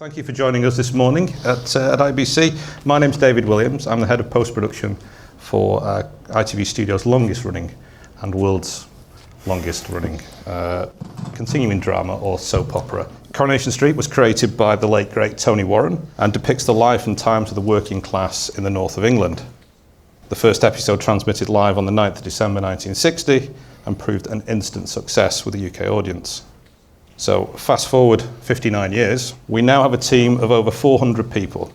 Thank you for joining us this morning at IBC. My name's David Williams. I'm the head of post-production for ITV Studios' longest running and world's longest running continuing drama or soap opera. Coronation Street was created by the late great Tony Warren and depicts the life and times of the working class in the north of England. The first episode transmitted live on the 9th of December 1960 and proved an instant success with the UK audience. So fast forward 59 years, we now have a team of over 400 people.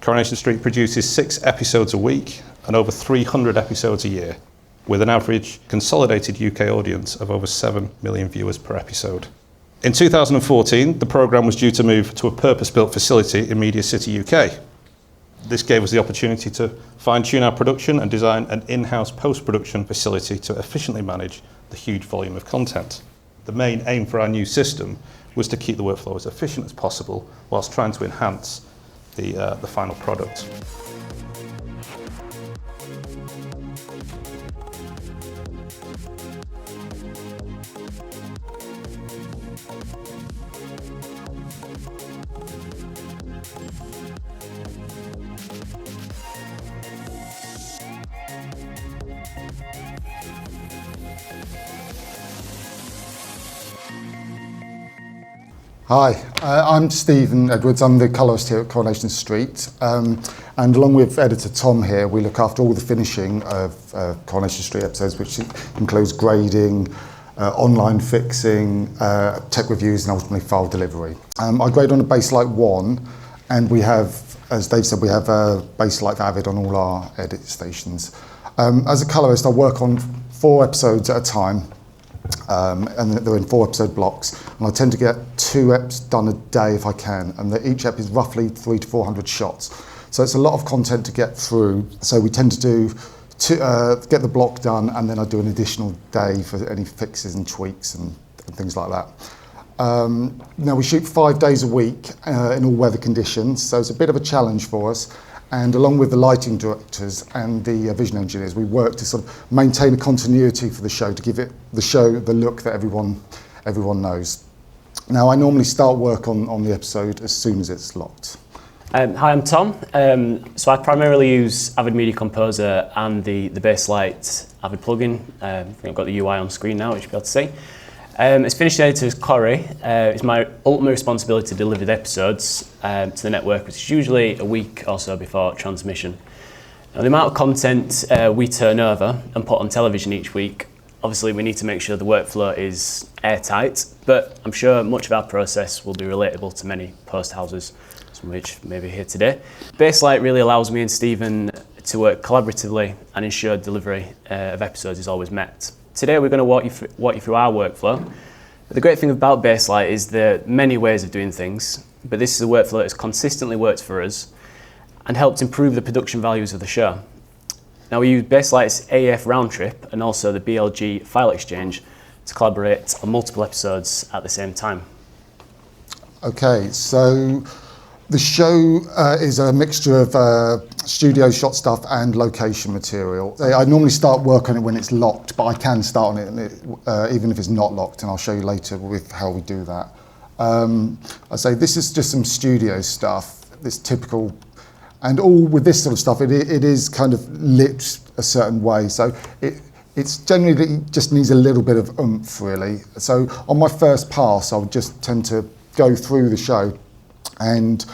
Coronation Street produces 6 episodes a week and over 300 episodes a year, with an average consolidated UK audience of over 7 million viewers per episode. In 2014, the programme was due to move to a purpose-built facility in Media City, UK. This gave us the opportunity to fine-tune our production and design an in-house post-production facility to efficiently manage the huge volume of content. The main aim for our new system was to keep the workflow as efficient as possible whilst trying to enhance the final product. Hi, I'm Stephen Edwards. I'm the colourist here at Coronation Street, and along with editor Tom here, we look after all the finishing of Coronation Street episodes, which includes grading, online fixing, tech reviews, and ultimately file delivery. I grade on a FilmLight 1, and we have, as Dave said, we have a FilmLight Avid on all our edit stations. As a colourist, I work on 4 episodes at a time. And they're in 4-episode blocks, and I tend to get 2 eps done a day if I can, and each ep is roughly 300 to 400 shots, so it's a lot of content to get through. So we tend to do get the block done, and then I do an additional day for any fixes and tweaks and things like that. Now we shoot 5 days a week in all weather conditions, so it's a bit of a challenge for us. And along with the lighting directors and the vision engineers, we work to sort of maintain a continuity for the show, to give it the look that everyone knows. Now, I normally start work on the episode as soon as it's locked. Hi, I'm Tom. So I primarily use Avid Media Composer and the FilmLight Avid plugin. I think I've got the UI on screen now, which you'll be able to see. As finished editor's Corey, it's my ultimate responsibility to deliver the episodes to the network, which is usually a week or so before transmission. Now, the amount of content we turn over and put on television each week, obviously we need to make sure the workflow is airtight, but I'm sure much of our process will be relatable to many post houses, some of which may be here today. FilmLight really allows me and Stephen to work collaboratively and ensure delivery of episodes is always met. Today we're going to walk you through our workflow. But the great thing about FilmLight is there are many ways of doing things, but this is a workflow that has consistently worked for us and helped improve the production values of the show. Now we use FilmLight's AEF round trip and also the BLG file exchange to collaborate on multiple episodes at the same time. Okay, so the show is a mixture of studio shot stuff and location material. I normally start work on it when it's locked, but I can start on it even if it's not locked, and I'll show you later with how we do that. I say this is just some studio stuff, this typical, and all with this sort of stuff, it is kind of lit a certain way. So it's generally, it just needs a little bit of oomph, really. So on my first pass, I would just tend to go through the show, and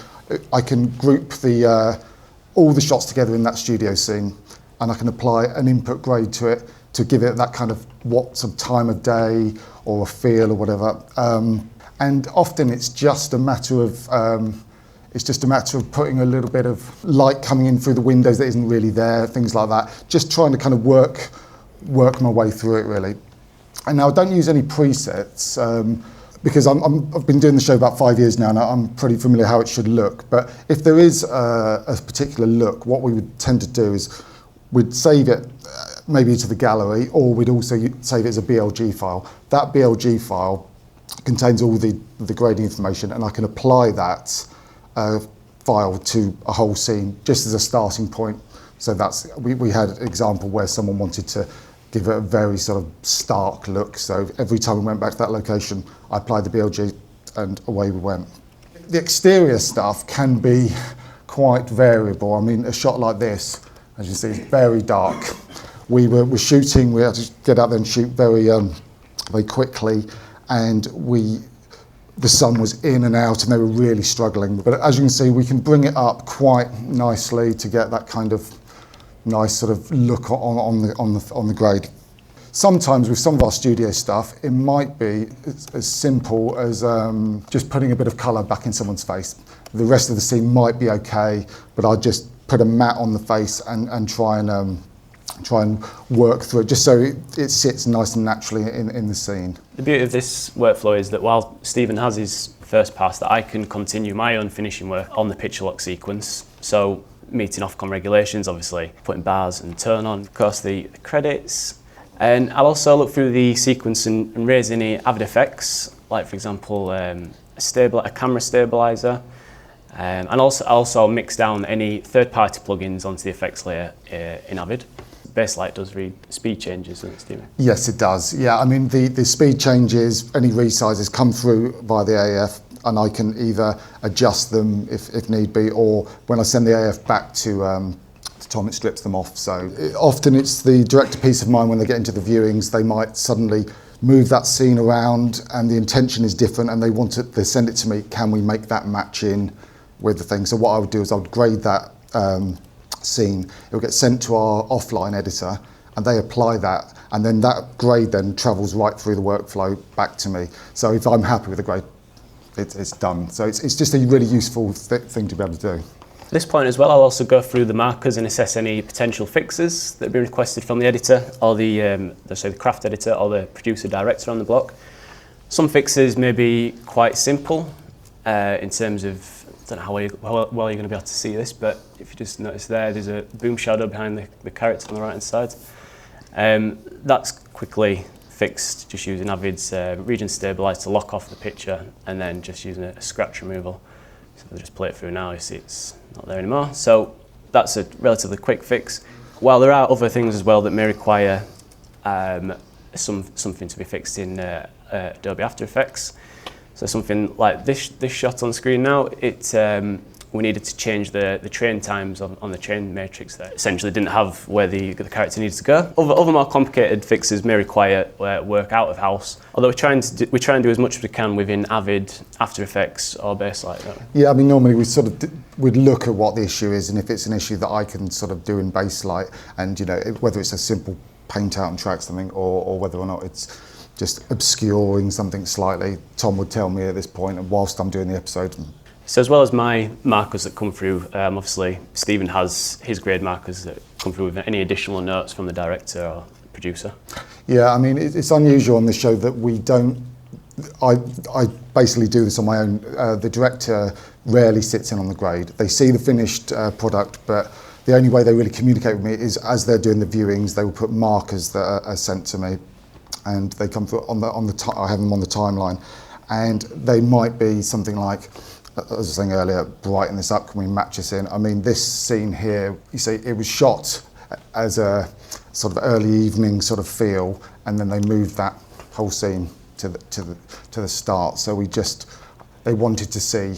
I can group all the shots together in that studio scene, and I can apply an input grade to it to give it that kind of what some time of day or a feel or whatever. And often it's just a matter of putting a little bit of light coming in through the windows that isn't really there, things like that. Just trying to kind of work my way through it, really. And now I don't use any presets. Because I've been doing the show about 5 years now, and I'm pretty familiar how it should look. But if there is a particular look, what we would tend to do is we'd save it maybe to the gallery, or we'd also save it as a BLG file. That BLG file contains all the grading information, and I can apply that file to a whole scene just as a starting point. So we had an example where someone wanted to give it a very sort of stark look. So every time we went back to that location, I applied the BLG and away we went. the exterior stuff can be quite variable. I mean, a shot like this, as you see, is very dark. We're shooting, we had to get out there and shoot very quickly, and the sun was in and out and they were really struggling. But as you can see, we can bring it up quite nicely to get that kind of nice sort of look on the grade. Sometimes with some of our studio stuff, it might be as simple as just putting a bit of colour back in someone's face. The rest of the scene might be okay, but I'll just put a matte on the face and try and work through it, just so it sits nice and naturally in the scene. The beauty of this workflow is that while Stephen has his first pass, that I can continue my own finishing work on the picture lock sequence. So meeting Ofcom regulations, obviously putting bars and tone on, of course the credits. And I'll also look through the sequence and raise any avid effects, like for example a camera stabilizer, and also mix down any third-party plugins onto the effects layer in Avid. FilmLight does read speed changes, doesn't it, Stephen? Yes, it does. Yeah, I mean the speed changes, any resizes come through via the AF, and I can either adjust them if need be, or when I send the AF back to Tom, it strips them off. So often it's the director peace of mind when they get into the viewings. They might suddenly move that scene around, and the intention is different, and they send it to me. Can we make that match in with the thing? So what I would do is I would grade that scene. It will get sent to our offline editor, and they apply that, and then that grade then travels right through the workflow back to me. So if I'm happy with the grade, it's done. So it's just a really useful thing to be able to do. At this point as well, I'll also go through the markers and assess any potential fixes that have been requested from the editor, or the craft editor, or the producer director on the block. Some fixes may be quite simple in terms of, I don't know how well you're going to be able to see this, but if you just notice there's a boom shadow behind the character on the right hand side. That's quickly fixed just using Avid's region stabilizer to lock off the picture, and then just using a scratch removal. So if I just play it through now, you see it's not there anymore. So that's a relatively quick fix. While there are other things as well that may require something to be fixed in Adobe After Effects. So something like this shot on screen now, we needed to change the train times on the train matrix that essentially didn't have where the character needed to go. Other more complicated fixes may require work out of house, although we try and do as much as we can within Avid, After Effects or FilmLight. Yeah, I mean normally we'd look at what the issue is, and if it's an issue that I can sort of do in FilmLight, and whether it's a simple paint out and track something, or whether or not it's just obscuring something slightly, Tom would tell me at this point, and whilst I'm doing the episode. So as well as my markers that come through, obviously Stephen has his grade markers that come through with any additional notes from the director or producer. Yeah, I mean it's unusual on this show that we don't. I basically do this on my own. The director rarely sits in on the grade. They see the finished product, but the only way they really communicate with me is as they're doing the viewings. They will put markers that are sent to me, and they come through I have them on the timeline, and they might be something like, as I was saying earlier, brighten this up, can we match this in? I mean, this scene here, you see, it was shot as a sort of early evening sort of feel, and then they moved that whole scene to the start. So they wanted to see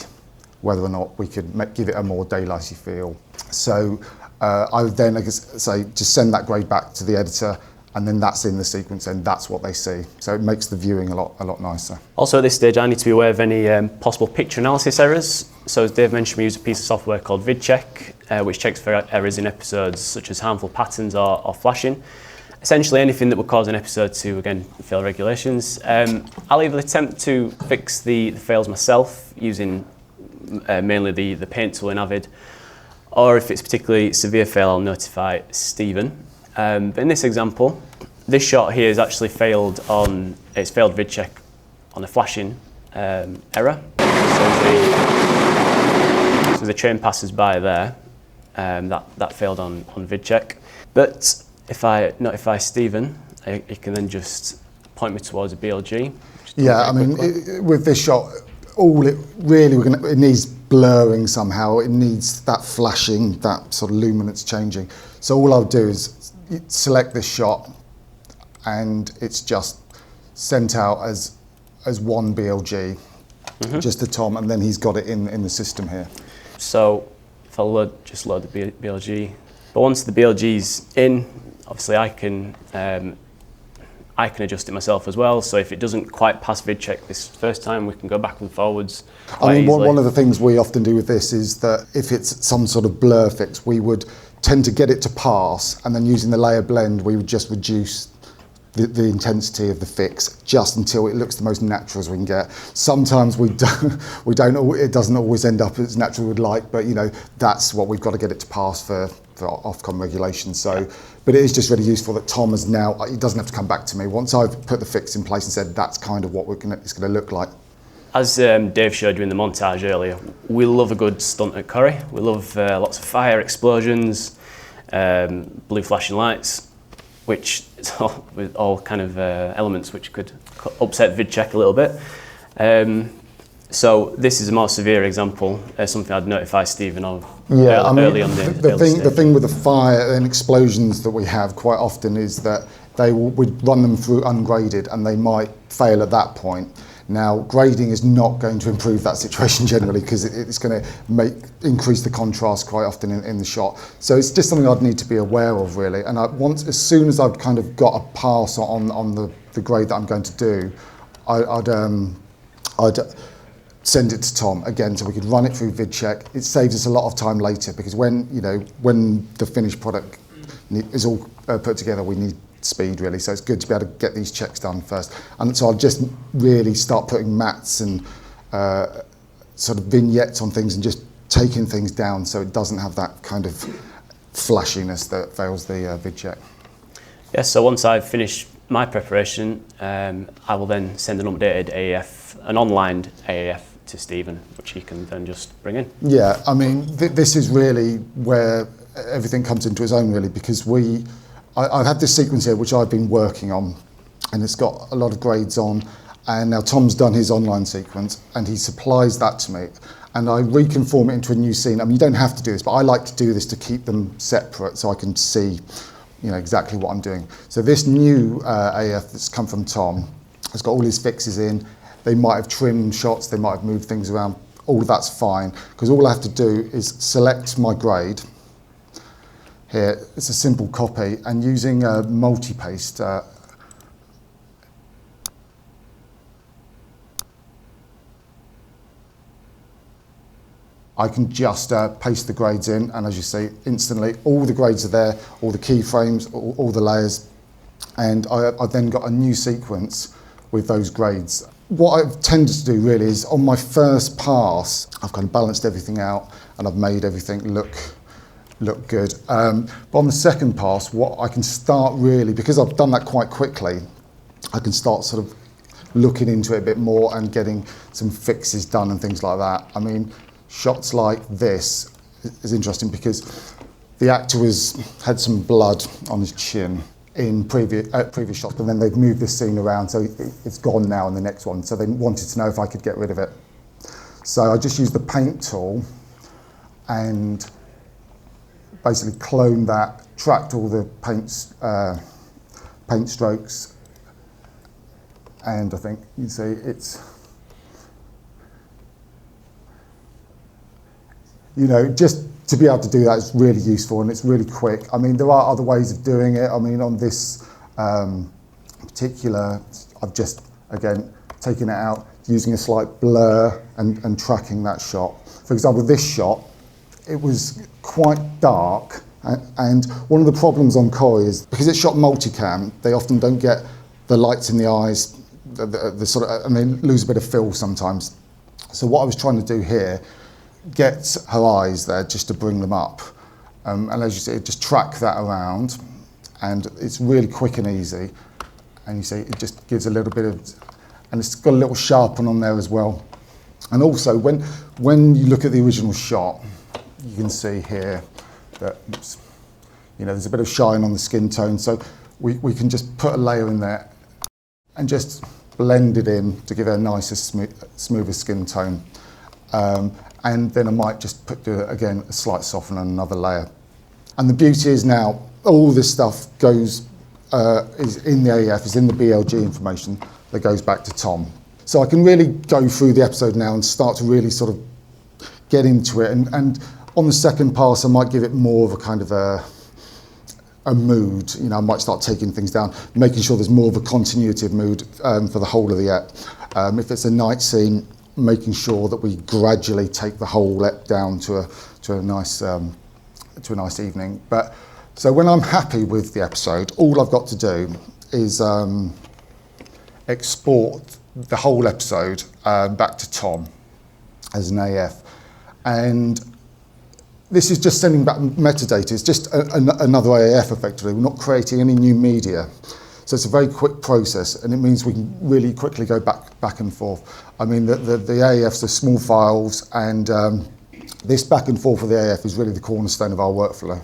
whether or not we could give it a more daylighty feel. So I would then, just send that grade back to the editor, and then that's in the sequence, and that's what they see. So it makes the viewing a lot nicer. Also at this stage, I need to be aware of any possible picture analysis errors. So as Dave mentioned, we use a piece of software called VidCheck, which checks for errors in episodes such as harmful patterns or flashing. Essentially anything that would cause an episode to, again, fail regulations. I'll either attempt to fix the fails myself using mainly the paint tool in Avid, or if it's particularly severe fail, I'll notify Stephen. But in this example, this shot here is actually failed VidCheck on a flashing error. So the train passes by there, that failed on VidCheck. But if I notify Stephen, he can then just point me towards a BLG. Yeah, I mean, with this shot, it needs blurring somehow. It needs that flashing, that sort of luminance changing. So all I'll do is select this shot, and it's just sent out as one BLG, just to Tom, and then he's got it in the system here. So if I just load the BLG, but once the BLG's in, obviously I can adjust it myself as well. So if it doesn't quite pass vid check this first time, we can go back and forwards quite easily. One of the things we often do with this is that if it's some sort of blur fix, we would tend to get it to pass, and then using the layer blend, we would just reduce the intensity of the fix just until it looks the most natural as we can get. Sometimes it doesn't always end up as natural as we'd like, but that's what we've got to get it to pass for Ofcom regulation. So, but it is just really useful that Tom has now, he doesn't have to come back to me. Once I've put the fix in place and said that's kind of what it's going to look like. As Dave showed you in the montage earlier, we love a good stunt at Corrie. We love lots of fire, explosions, blue flashing lights, which is all kind of elements which could upset vid check a little bit. So this is a more severe example, something I'd notify Stephen of early on the thing with the fire and explosions that we have quite often is that we'd run them through ungraded and they might fail at that point. Now, grading is not going to improve that situation generally because it's going to increase the contrast quite often in the shot. So it's just something I'd need to be aware of really. And as soon as I've kind of got a pass on the grade that I'm going to do, I'd send it to Tom again so we could run it through vid check. It saves us a lot of time later because when the finished product is all put together, we need speed really, so it's good to be able to get these checks done first. And so I'll just really start putting mats and sort of vignettes on things and just taking things down so it doesn't have that kind of flashiness that fails the vid check. Yes, so once I've finished my preparation, I will then send an updated AAF, an online AAF to Stephen, which he can then just bring in. Yeah, I mean, this is really where everything comes into its own really, because I've had this sequence here which I've been working on and it's got a lot of grades on, and now Tom's done his online sequence and he supplies that to me and I reconform it into a new scene. I mean, you don't have to do this, but I like to do this to keep them separate so I can see exactly what I'm doing. So this new AF that's come from Tom has got all his fixes in. They might have trimmed shots, they might have moved things around, all of that's fine because all I have to do is select my grade. Here, it's a simple copy, and using a multi-paste, I can just paste the grades in, and as you see, instantly all the grades are there, all the keyframes, all the layers, and I've then got a new sequence with those grades. What I've tended to do really is on my first pass, I've kind of balanced everything out and I've made everything look good. But on the second pass, what I can start really, because I've done that quite quickly, I can start sort of looking into it a bit more and getting some fixes done and things like that. I mean, shots like this is interesting because the actor had some blood on his chin in previous shots, but then they've moved this scene around, so it's gone now in the next one. So they wanted to know if I could get rid of it. So I just used the paint tool and basically cloned that, tracked all the paint strokes, and I think you see it's, just to be able to do that is really useful and it's really quick. I mean, there are other ways of doing it. I mean, on this particular, I've just, again, taken it out, using a slight blur and tracking that shot. For example, this shot, it was quite dark, and one of the problems on Corrie is because it's shot multicam, they often don't get the lights in the eyes, the sort of, and they lose a bit of fill sometimes. So what I was trying to do here, get her eyes there just to bring them up, and as you see, just track that around, and it's really quick and easy. And you see, it just gives a little bit of, and it's got a little sharpen on there as well. And also, when you look at the original shot, you can see here that there's a bit of shine on the skin tone, so we can just put a layer in there and just blend it in to give it a nicer, smoother skin tone. And then I might just do again a slight soften and another layer. And the beauty is now all this stuff is in the AF, is in the BLG information that goes back to Tom. So I can really go through the episode now and start to really sort of get into it. And on the second pass, I might give it more of a kind of a mood. You know, I might start taking things down, making sure there's more of a continuity of mood for the whole of the ep. If it's a night scene, making sure that we gradually take the whole ep down to a nice evening. But so when I'm happy with the episode, all I've got to do is export the whole episode back to Tom as an AF. And this is just sending back metadata. It's just another AF effectively. We're not creating any new media. So it's a very quick process, and it means we can really quickly go back and forth. I mean, the AFs are small files, and this back and forth of the AF is really the cornerstone of our workflow.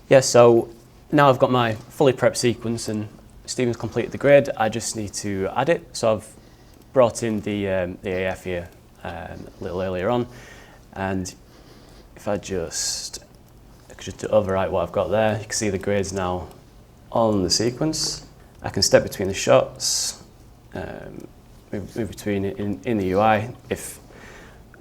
Yeah, so now I've got my fully prepped sequence and Stephen's completed the grid. I just need to add it. So I've brought in the AF here a little earlier on, and if I could just overwrite what I've got there, you can see the grids now on the sequence. I can step between the shots, move between it in the UI. If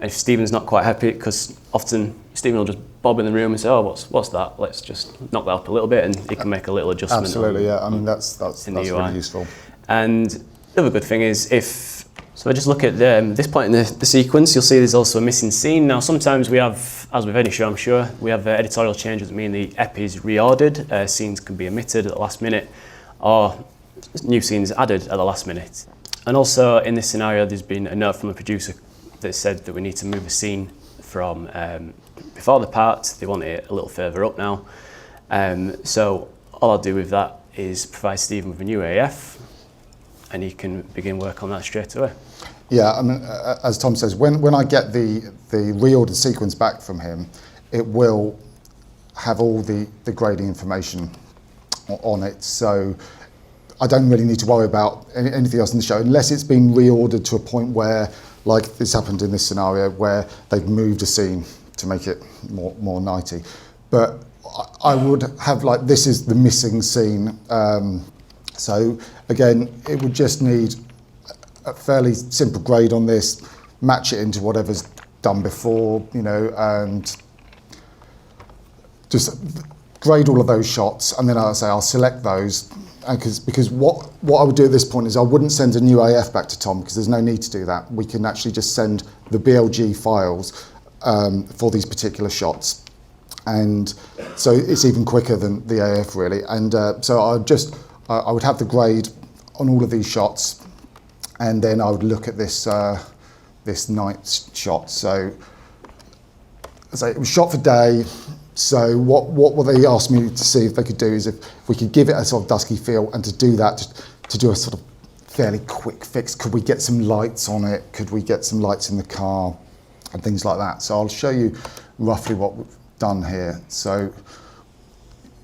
Stephen's not quite happy, because often Stephen will just bob in the room and say, "Oh, what's that? Let's just knock that up a little bit," and he can make a little adjustment. Absolutely, yeah. I mean, that's really useful. And the other good thing is so I just look at this point in the sequence, you'll see there's also a missing scene. Now, sometimes we have, as with any show, I'm sure, we have editorial changes that mean the ep is reordered, scenes can be omitted at the last minute, or new scenes added at the last minute. And also, in this scenario, there's been a note from the producer that said that we need to move a scene from before the part. They want it a little further up now. So all I'll do with that is provide Stephen with a new AF, and he can begin work on that straight away. Yeah, I mean, as Tom says, when I get the reordered sequence back from him, it will have all the grading information on it. So I don't really need to worry about anything else in the show, unless it's been reordered to a point where, like this happened in this scenario, where they've moved a scene to make it more nighty. But I would have, like, this is the missing scene. So again, it would just need a fairly simple grade on this, match it into whatever's done before, you know, and just grade all of those shots. And then I'll select those, and because what I would do at this point is I wouldn't send a new AF back to Tom, because there's no need to do that. We can actually just send the BLG files for these particular shots. And so it's even quicker than the AF really. And so I would have the grade on all of these shots, and then I would look at this this night shot. So it was shot for day. So what they asked me to see if they could do is if we could give it a sort of dusky feel, and to do that, to do a sort of fairly quick fix. Could we get some lights on it? Could we get some lights in the car and things like that? So I'll show you roughly what we've done here. So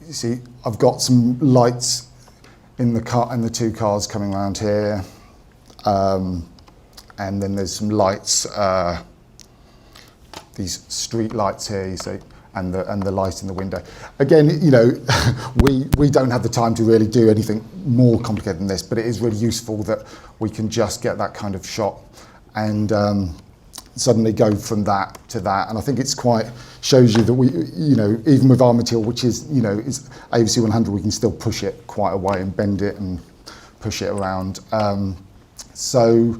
you see, I've got some lights in the car and the two cars coming around here, and then there's some lights, these street lights here, you see, and the light in the window. Again, you know, we don't have the time to really do anything more complicated than this, but it is really useful that we can just get that kind of shot and suddenly go from that to that. And I think it's quite, shows you that we, you know, even with our material, which is, you know, is AVC 100, we can still push it quite a way and bend it and push it around. So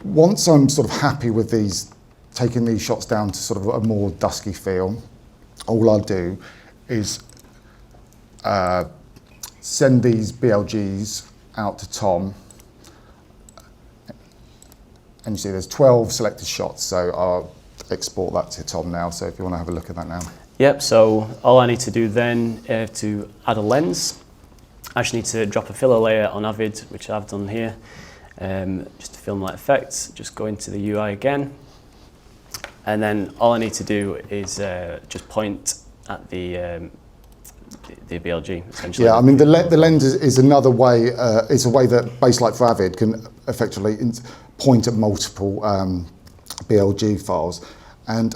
once I'm sort of happy with these, taking these shots down to sort of a more dusky feel, all I'll do is send these BLGs out to Tom. And you see there's 12 selected shots, so I'll export that to Tom now. So if you want to have a look at that now. Yep, so all I need to do then to add a lens, I just need to drop a filler layer on Avid, which I've done here. Just a FilmLight effect, just go into the UI again. And then all I need to do is just point at the BLG, essentially. Yeah, I mean, the lens is another way, it's a way that Baselight for Avid can effectively point at multiple BLG files. And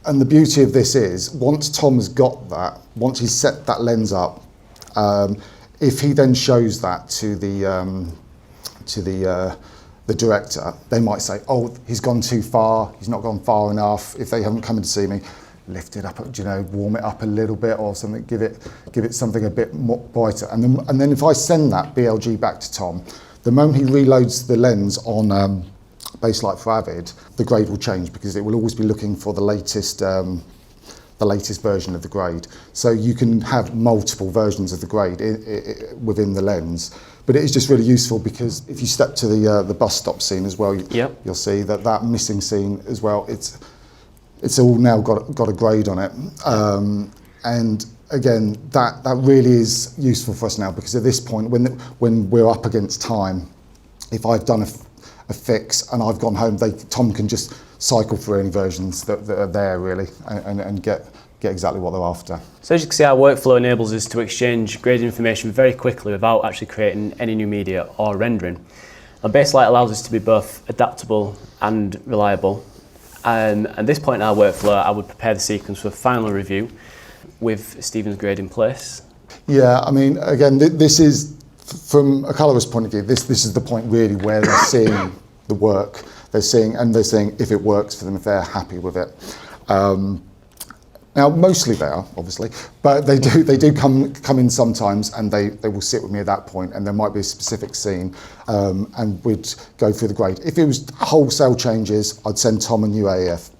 the beauty of this is, once Tom has got that, once he's set that lens up, if he then shows that to the the director, they might say, oh, he's gone too far, he's not gone far enough. If they haven't come in to see me, lift it up, warm it up a little bit or something, give it something a bit more brighter. And then if I send that BLG back to Tom, the moment he reloads the lens on Baselight for Avid, the grade will change because it will always be looking for the latest version of the grade. So you can have multiple versions of the grade within the lens. But it is just really useful because if you step to the bus stop scene as well, you'll see that missing scene as well. It's all now got a grade on it. And again, that really is useful for us now because at this point, when we're up against time, if I've done a fix and I've gone home, Tom can just cycle through any versions that are there really and get exactly what they're after. So as you can see, our workflow enables us to exchange graded information very quickly without actually creating any new media or rendering. Now, Baselight allows us to be both adaptable and reliable. At this point in our workflow, I would prepare the sequence for final review with Stephen's grade in place. Yeah, I mean, again, this is, from a colorist point of view, this is the point really where they're seeing the work. They're seeing if it works for them, if they're happy with it. Now, mostly they are, obviously, but they do come in sometimes, and they will sit with me at that point, and there might be a specific scene, and we'd go through the grade. If it was wholesale changes, I'd send Tom a new AEF.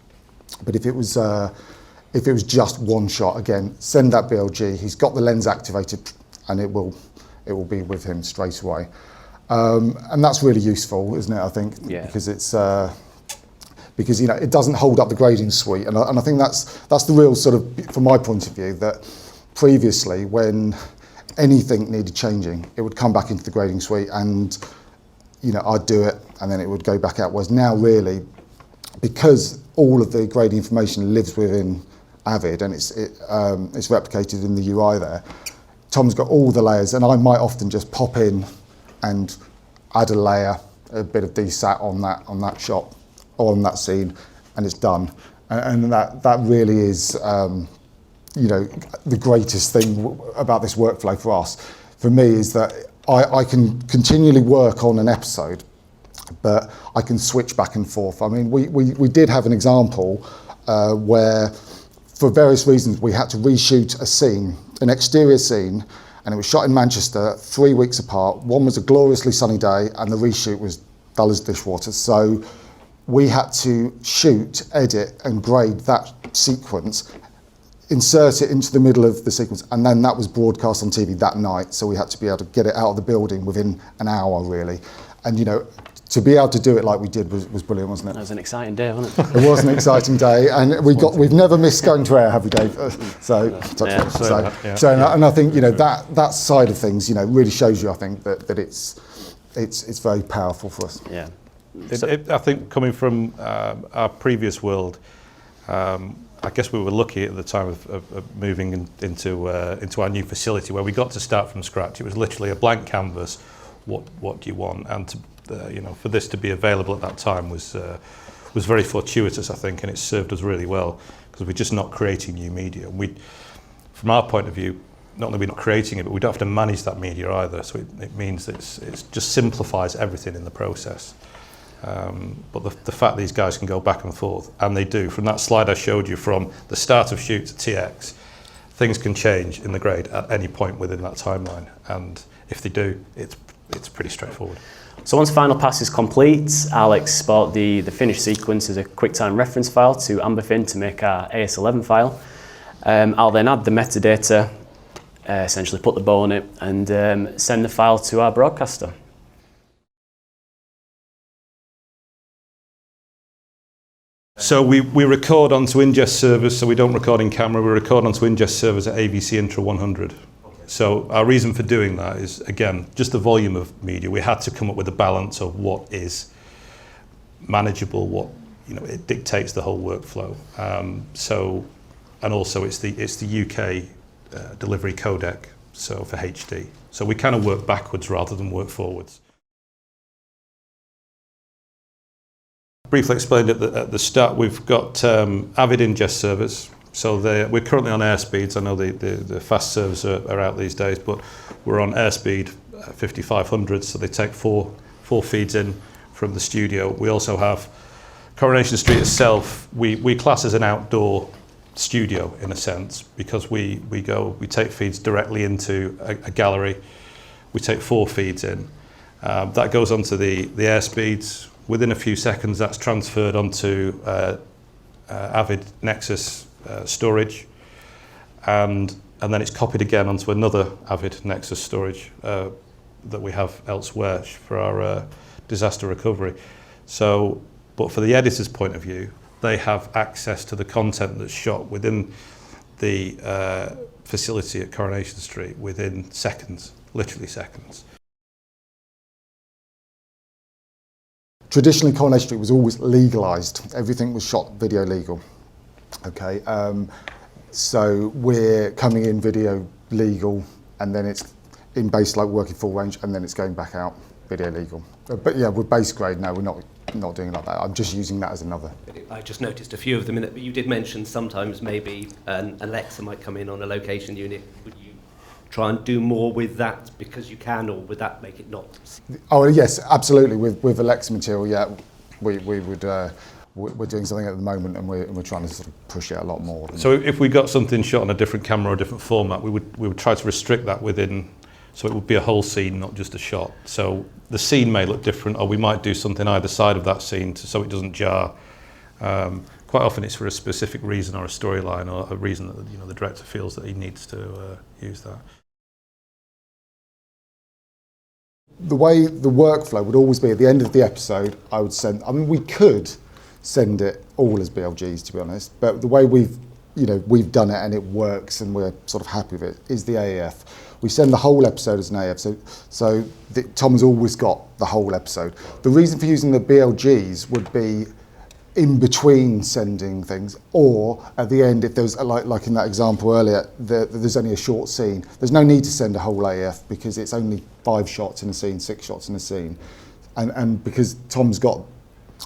But if it was just one shot, again, send that BLG. He's got the lens activated, and it will be with him straight away. And that's really useful, isn't it? I think, because it's. Because it doesn't hold up the grading suite, and I think that's the real sort of, from my point of view, that previously when anything needed changing, it would come back into the grading suite, and I'd do it, and then it would go back out. Whereas now, really, because all of the grading information lives within Avid and it's replicated in the UI there, Tom's got all the layers, and I might often just pop in and add a layer, a bit of desat on that shot. On that scene, and it's done, and that really is the greatest thing about this workflow for us. For me, is that I can continually work on an episode, but I can switch back and forth. I mean, we did have an example where, for various reasons, we had to reshoot a scene, an exterior scene, and it was shot in Manchester 3 weeks apart. One was a gloriously sunny day, and the reshoot was dull as dishwater. So we had to shoot, edit and grade that sequence, insert it into the middle of the sequence, and then that was broadcast on TV that night, so we had to be able to get it out of the building within an hour really. And to be able to do it like we did was brilliant, wasn't it? That was an exciting day, wasn't it? It was an exciting day, and we've never missed going to air, have we, Dave? And I think that side of things really shows you, I think, that it's very powerful for us. Yeah. I think coming from our previous world, I guess we were lucky at the time of moving into our new facility where we got to start from scratch. It was literally a blank canvas. What do you want? And for this to be available at that time was very fortuitous, I think, and it served us really well because we're just not creating new media. From our point of view, not only are we not creating it, but we don't have to manage that media either. So it means that it just simplifies everything in the process. But the fact these guys can go back and forth, and they do, from that slide I showed you from the start of shoot to TX, things can change in the grade at any point within that timeline. And if they do, it's pretty straightforward. So once final pass is complete, I'll export the finished sequence as a QuickTime reference file to Amberfin to make our AS11 file. I'll then add the metadata, essentially put the bow on it, and send the file to our broadcaster. So we record onto ingest servers, so we don't record in camera, we record onto ingest servers at AVC Intra 100. Okay. So our reason for doing that is, again, just the volume of media. We had to come up with a balance of what is manageable, what it dictates the whole workflow. And also it's the UK delivery codec, so for HD. So we kind of work backwards rather than work forwards. Briefly explained at the start, we've got Avid ingest servers. So we're currently on airspeeds. I know the fast servers are out these days, but we're on airspeed 5500, so they take four feeds in, from the studio. We also have Coronation Street itself, we class as an outdoor studio in a sense, because we take feeds directly into a gallery. We take 4 feeds in. That goes onto the airspeeds. Within a few seconds, that's transferred onto Avid Nexus storage, and then it's copied again onto another Avid Nexus storage that we have elsewhere for our disaster recovery. So, but for the editor's point of view, they have access to the content that's shot within the facility at Coronation Street within seconds, literally seconds. Traditionally, Coronation Street was always legalised. Everything was shot video legal. Okay, so we're coming in video legal, and then it's in base like working full range, and then it's going back out video legal. But yeah, with base grade, no, we're not doing it like that. I'm just using that as another. I just noticed a few of them in it, but you did mention sometimes maybe an Alexa might come in on a location unit. Would you try and do more with that because you can, or would that make it not? Oh yes, absolutely. With Alexa material, yeah, we would. We're doing something at the moment, and we're trying to sort of push it a lot more. So if we got something shot on a different camera or a different format, we would try to restrict that within, so it would be a whole scene, not just a shot. So the scene may look different, or we might do something either side of that scene so it doesn't jar. Quite often it's for a specific reason or a storyline, or a reason that the director feels that he needs to use that. The way the workflow would always be at the end of the episode, I would send. I mean, we could send it all as BLGs, to be honest, but the way we've done it and it works and we're sort of happy with it is the AAF. We send the whole episode as an AAF, so Tom's always got the whole episode. The reason for using the BLGs would be in between sending things, or at the end, if there's like in that example earlier, there's only a short scene. There's no need to send a whole AF because it's only 5 shots in a scene, 6 shots in a scene, and because Tom's got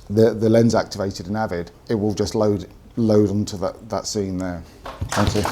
the lens activated in Avid, it will just load onto that scene there. Thank you.